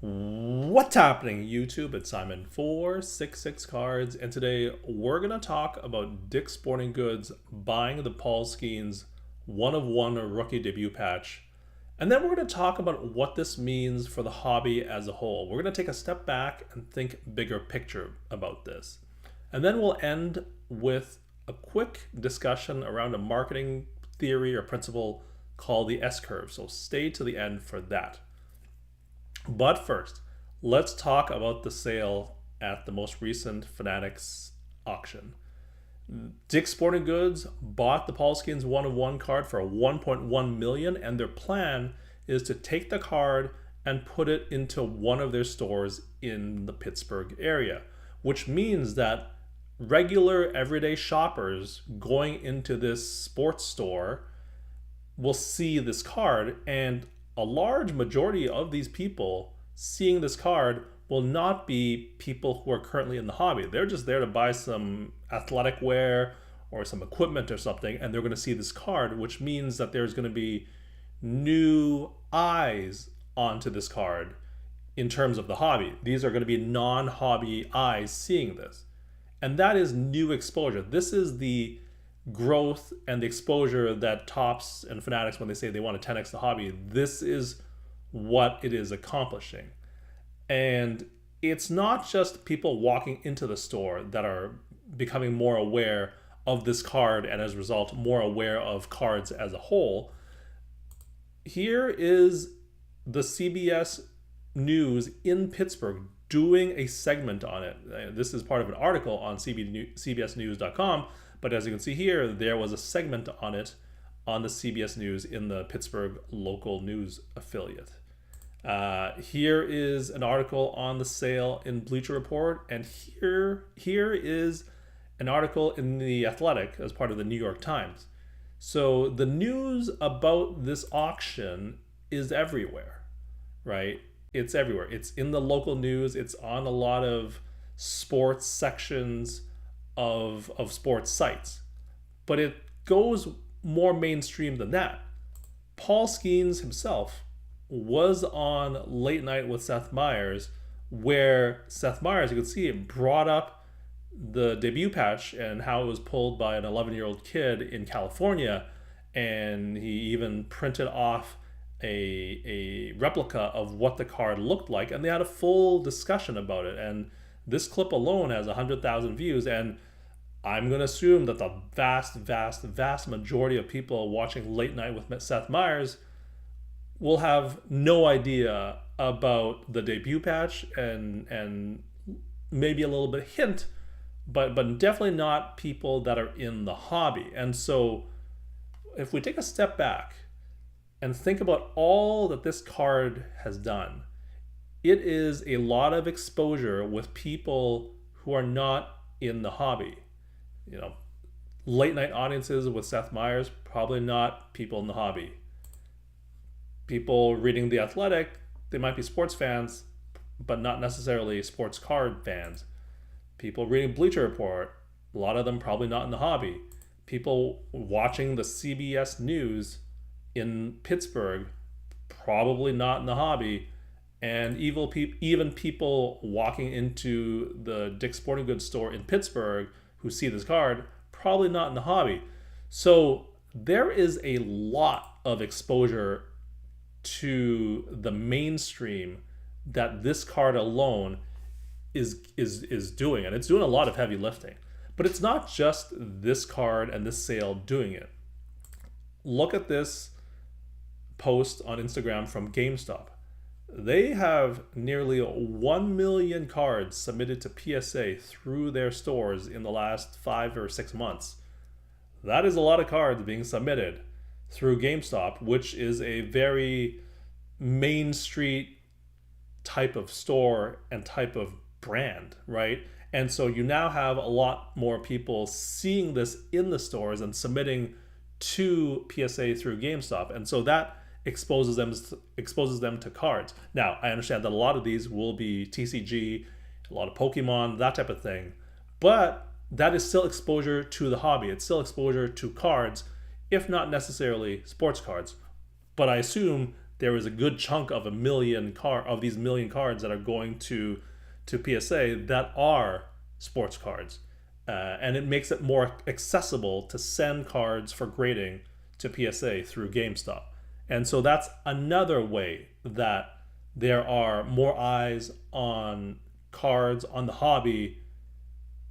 What's happening, YouTube? It's Simon466 Cards, and today we're gonna talk about Dick's Sporting Goods buying the Paul Skenes one of one rookie debut patch, and then we're gonna talk about what this means for the hobby as a whole. We're gonna take a step back and think bigger picture about this, and then we'll end with a quick discussion around a marketing theory or principle called the S curve. So stay to the end for that. But first, let's talk about the sale at the most recent Fanatics auction. Dick's Sporting Goods bought the Paul Skenes 1-of-1 card for 1.1 million, and their plan is to take the card and put it into one of their stores in the Pittsburgh area, which means that regular everyday shoppers going into this sports store will see this card, and a large majority of these people seeing this card will not be people who are currently in the hobby. They're just there to buy some athletic wear or some equipment or something, and they're going to see this card, which means that there's going to be new eyes onto this card in terms of the hobby. These are going to be non-hobby eyes seeing this. And that is new exposure. This is the growth and the exposure that Topps and Fanatics, when they say they want to 10x the hobby, this is what it is accomplishing. And it's not just people walking into the store that are becoming more aware of this card and as a result more aware of cards as a whole. Here is the CBS News in Pittsburgh doing a segment on it. This is part of an article on cbsnews.com. But as you can see here, there was a segment on it on the CBS News in the Pittsburgh local news affiliate. Here is an article on the sale in Bleacher Report, and here is an article in The Athletic as part of the New York Times. So the news about this auction is everywhere, right? It's everywhere. It's in the local news. It's on a lot of sports sections of sports sites, but it goes more mainstream than that. Paul Skenes himself was on Late Night with Seth Meyers, where Seth Meyers, you can see it, brought up the debut patch and how it was pulled by an 11-year-old kid in California, and he even printed off a replica of what the card looked like, and they had a full discussion about it. And this clip alone has 100,000 views, and I'm going to assume that the vast majority of people watching Late Night with Seth Meyers will have no idea about the debut patch and maybe a little bit hint, but definitely not people that are in the hobby. And so if we take a step back and think about all that this card has done, it is a lot of exposure with people who are not in the hobby. You know, late night audiences with Seth Meyers, probably not people in the hobby. People reading The Athletic, they might be sports fans, but not necessarily sports card fans. People reading Bleacher Report, a lot of them probably not in the hobby. People watching the CBS News in Pittsburgh, probably not in the hobby. And even people walking into the Dick's Sporting Goods store in Pittsburgh who see this card, probably not in the hobby. So there is a lot of exposure to the mainstream that this card alone is doing, and it's doing a lot of heavy lifting. But it's not just this card and this sale doing it. Look at this post on Instagram from GameStop. They have nearly 1 million cards submitted to PSA through their stores in the last 5 or 6 months. That is a lot of cards being submitted through GameStop, which is a very Main Street type of store and type of brand, right? And so you now have a lot more people seeing this in the stores and submitting to PSA through GameStop. And so that exposes them to cards. Now, I understand that a lot of these will be TCG, a lot of Pokemon, that type of thing, but that is still exposure to the hobby. It's still exposure to cards, if not necessarily sports cards. But I assume there is a good chunk of these million cards that are going to PSA that are sports cards, and it makes it more accessible to send cards for grading to PSA through GameStop. And so that's another way that there are more eyes on cards on the hobby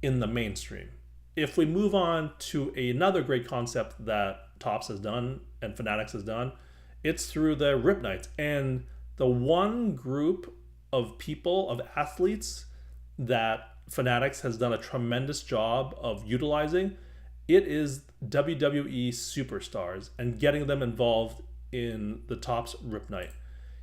in the mainstream. If we move on to another great concept that Topps has done and Fanatics has done, it's through the Rip Nights. And the one group of people, of athletes, that Fanatics has done a tremendous job of utilizing, it is WWE superstars and getting them involved in the Topps Rip Night.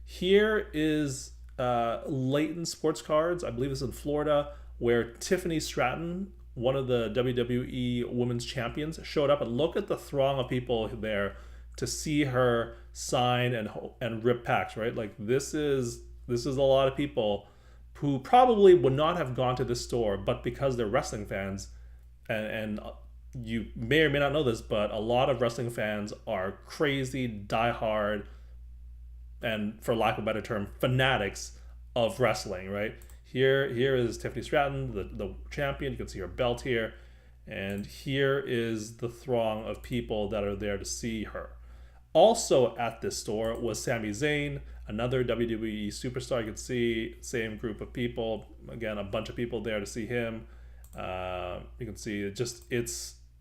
Here is Layton Sports Cards, I believe it's in Florida, where Tiffany Stratton, one of the WWE Women's Champions, showed up. And look at the throng of people there to see her sign and rip packs, right? Like this is a lot of people who probably would not have gone to this store, but because they're wrestling fans, and you may or may not know this, but a lot of wrestling fans are crazy, diehard, and for lack of a better term, fanatics of wrestling, right? Here is Tiffany Stratton, the champion. You can see her belt here. And here is the throng of people that are there to see her. Also at this store was Sami Zayn, another WWE superstar. You can see same group of people. Again, a bunch of people there to see him. You can see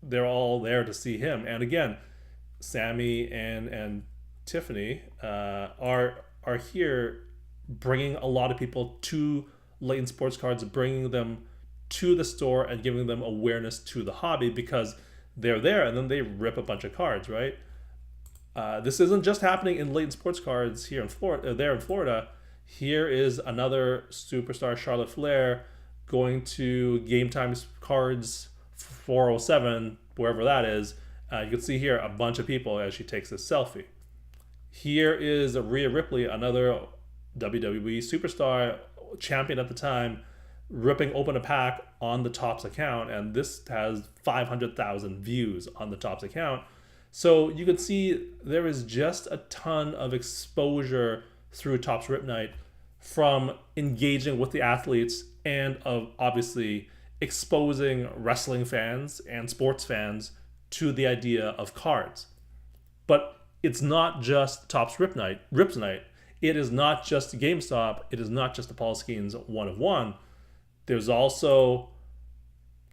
they're all there to see him. And again, Sami and Tiffany are here bringing a lot of people to Layton Sports Cards, bringing them to the store and giving them awareness to the hobby because they're there and then they rip a bunch of cards, right? This isn't just happening in Layton Sports Cards here in Florida. There in Florida, here is another superstar, Charlotte Flair, going to Game Times Cards 407, wherever that is. You can see here a bunch of people as she takes this selfie. Here is Rhea Ripley, another WWE superstar, champion at the time, ripping open a pack on the Topps account, and this has 500,000 views on the Topps account. So you can see there is just a ton of exposure through Topps Rip Night from engaging with the athletes and of obviously exposing wrestling fans and sports fans to the idea of cards. But it's not just Topps Rips Night. It is not just GameStop. It is not just the Paul Skenes 1 of 1. There's also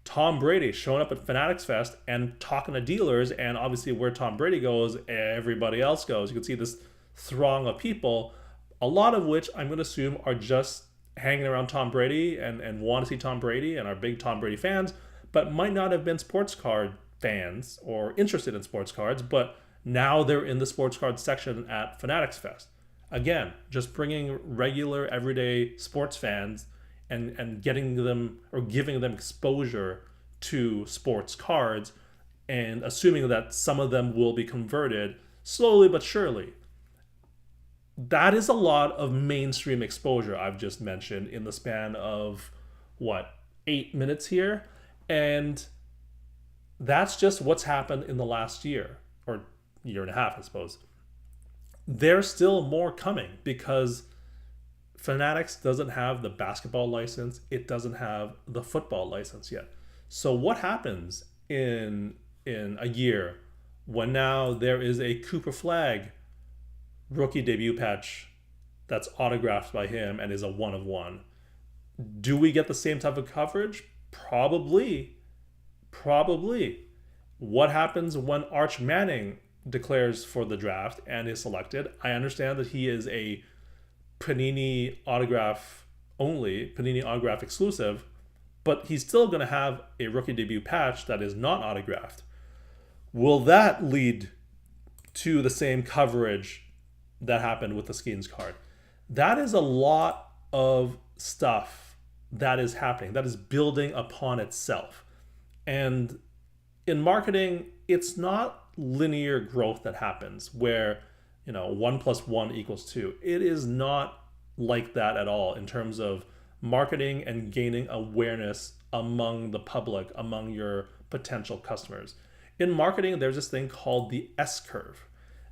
Tom Brady showing up at Fanatics Fest and talking to dealers, and obviously where Tom Brady goes, everybody else goes. You can see this throng of people, a lot of which I'm going to assume are just hanging around Tom Brady and want to see Tom Brady and are big Tom Brady fans, but might not have been sports card fans or interested in sports cards, but now they're in the sports card section at Fanatics Fest. Again, just bringing regular everyday sports fans and getting them or giving them exposure to sports cards and assuming that some of them will be converted slowly but surely. That is a lot of mainstream exposure I've just mentioned in the span of 8 minutes here, and that's just what's happened in the last year or year and a half, I suppose. There's still more coming because Fanatics doesn't have the basketball license. It doesn't have the football license yet. So what happens in a year when now there is a Cooper Flagg rookie debut patch that's autographed by him and is a 1 of 1? Do we get the same type of coverage? Probably. What happens when Arch Manning declares for the draft and is selected? I understand that he is a Panini autograph exclusive, but he's still going to have a rookie debut patch that is not autographed. Will that lead to the same coverage that happened with the Skenes card? That is a lot of stuff that is happening, that is building upon itself. And in marketing, it's not linear growth that happens where 1 + 1 = 2. It is not like that at all in terms of marketing and gaining awareness among the public, among your potential customers. In marketing, there's this thing called the S curve.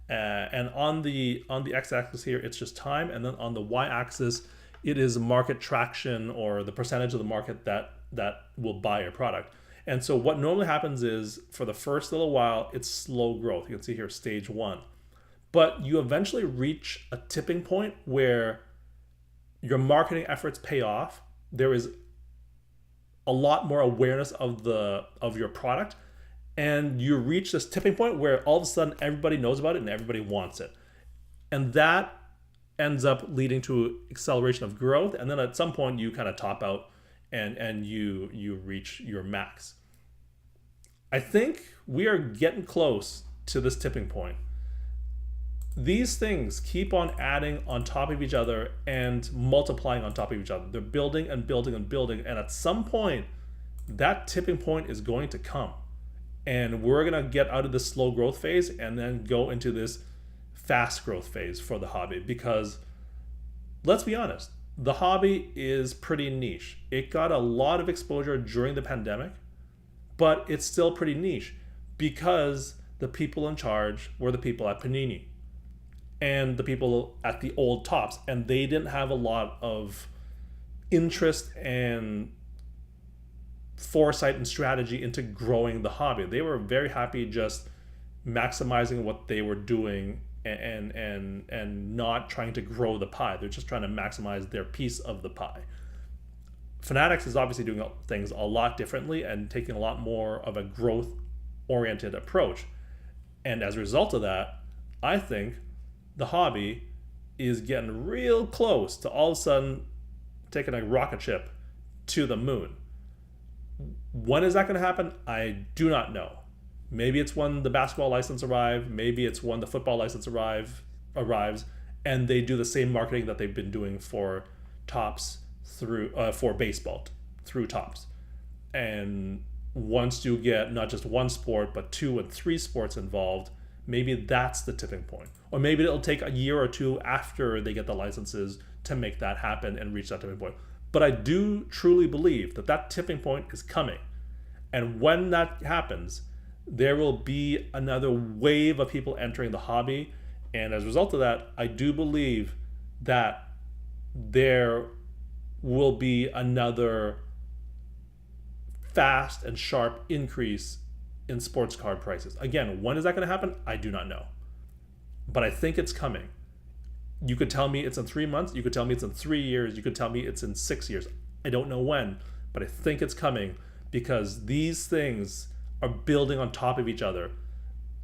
And on the x-axis here, it's just time, and then on the y-axis, it is market traction, or the percentage of the market that will buy your product. And so what normally happens is, for the first little while, it's slow growth. You can see here stage 1. But you eventually reach a tipping point where your marketing efforts pay off. There is a lot more awareness of your product, and you reach this tipping point where all of a sudden everybody knows about it and everybody wants it. And that ends up leading to acceleration of growth. And then at some point you kind of top out and you reach your max. I think we are getting close to this tipping point. These things keep on adding on top of each other and multiplying on top of each other. They're building and building and building. And at some point, that tipping point is going to come. And we're going to get out of this slow growth phase and then go into this fast growth phase for the hobby. Because let's be honest, the hobby is pretty niche. It got a lot of exposure during the pandemic, but it's still pretty niche because the people in charge were the people at Panini and the people at the old Tops, and they didn't have a lot of interest and foresight and strategy into growing the hobby. They were very happy just maximizing what they were doing and not trying to grow the pie. They're just trying to maximize their piece of the pie. Fanatics is obviously doing things a lot differently and taking a lot more of a growth oriented approach. And as a result of that, I think the hobby is getting real close to all of a sudden taking a rocket ship to the moon. When is that going to happen? I do not know. Maybe it's when the basketball license arrives. Maybe it's when the football license arrives, and they do the same marketing that they've been doing for Tops for baseball through Tops. And once you get not just one sport, but 2 and 3 sports involved, maybe that's the tipping point. Or maybe it'll take a year or 2 after they get the licenses to make that happen and reach that tipping point. But I do truly believe that tipping point is coming. And when that happens, there will be another wave of people entering the hobby. And as a result of that, I do believe that there will be another fast and sharp increase in sports card prices. Again, when is that going to happen? I do not know. But I think it's coming. You could tell me it's in 3 months. You could tell me it's in 3 years. You could tell me it's in 6 years. I don't know when, but I think it's coming because these things are building on top of each other.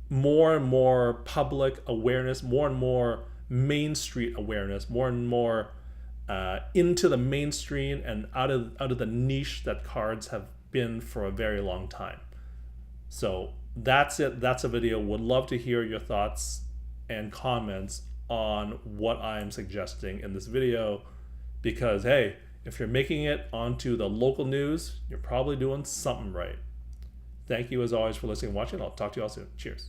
More and more public awareness, more and more Main Street awareness, more and more into the mainstream and out of the niche that cards have been for a very long time. So that's it. That's a video. Would love to hear your thoughts and comments on what I'm suggesting in this video, because hey, if you're making it onto the local news, you're probably doing something right. Thank you as always for listening and watching. I'll talk to you all soon. Cheers.